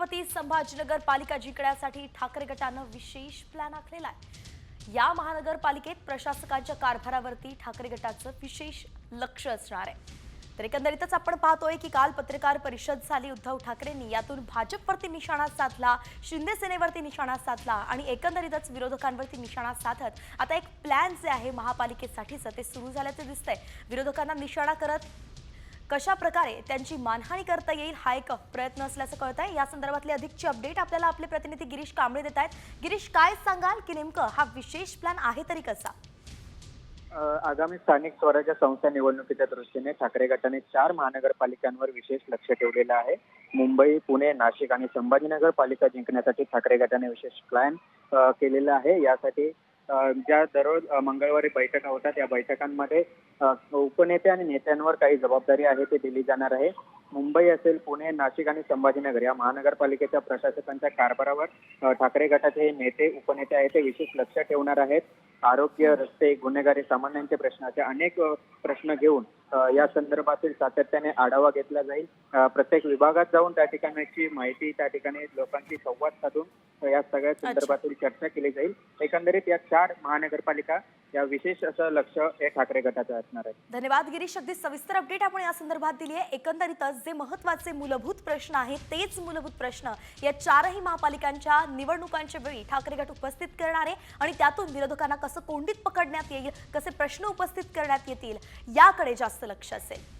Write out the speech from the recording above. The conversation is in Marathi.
छत्रपती संभाजीनगर पालिका जिंकण्यासाठी ठाकरे गटानं विशेष प्लॅन आखलेला आहे। या महानगरपालिकेत प्रशासकांच्या कारभारावरती ठाकरे गटाचं विशेष लक्ष असणार आहे। तर एकंदरीतच आपण पाहतोय की काल पत्रकार परिषद झाली, उद्धव ठाकरेंनी यातून भाजपवरती निशाणा साधला, शिंदे सेनेवरती निशाणा साधला आणि एकंदरीतच विरोधकांवरती निशाणा साधत आता एक प्लॅन जे आहे महापालिकेसाठीचं ते सुरू झाल्याचं दिसतंय। विरोधकांना निशाणा करत कशा प्रकारे त्यांची मानहानी करता येईल हा एक प्रयत्न असल्याचं कळतंय। या संदर्भातली अधिकची अपडेट आपल्याला आपले प्रतिनिधी गिरीश कांबळे देत आहेत। गिरीश, काय सांगाल की नेमकं हा विशेष प्लॅन आहे तरी कसा? आगामी स्थानिक स्वराज्य संस्था निवडणुकीच्या दृष्टीने ठाकरे गटाने 4 महानगरपालिकांवर विशेष लक्ष ठेवलेलं आहे। मुंबई, पुणे, नाशिक आणि संभाजीनगर पालिका जिंकण्यासाठी ठाकरे गटाने विशेष प्लॅन केलेला आहे। यासाठी ज्या दररोज मंगळवारी बैठका होतात या बैठकांमध्ये उपनेते आणि नेत्यांवर काही जबाबदारी आहे ते दिली जाणार आहे। मुंबई असेल, पुणे, नाशिक आणि संभाजीनगर या महानगरपालिकेच्या प्रशासकांच्या कारभारावर ठाकरे गटाचे नेते उपनेते आहेत ते विशेष लक्ष ठेवणार आहेत। आरोग्य, रस्ते, गुन्हेगारी, सामान्यांचे प्रश्न असे अनेक प्रश्न घेऊन या संदर्भातील सातत्याने आढावा घेतला जाईल। प्रत्येक विभागात जाऊन त्या ठिकाणची माहिती, त्या ठिकाणी लोकांशी संवाद साधून या सगळ्या संदर्भातील चर्चा केली जाईल। एकंदरीत या 4 महानगरपालिका या विशेष असं लक्ष हे ठाकरे गटाचं असणार आहे। धन्यवाद गिरीश, अगदी सविस्तर अपडेट आपण या संदर्भात दिली आहे। एकंदरीतच जे महत्त्वाचे मूलभूत प्रश्न आहेत तेच मूलभूत प्रश्न या 4ही महापालिकांच्या निवडणुकांच्या वेळी ठाकरे गट उपस्थित करणार आहे आणि त्यातून विरोधकांना कसं कोंडीत पकडण्यात येईल, कसे प्रश्न उपस्थित करण्यात येतील याकडे जास्त लक्ष असेल।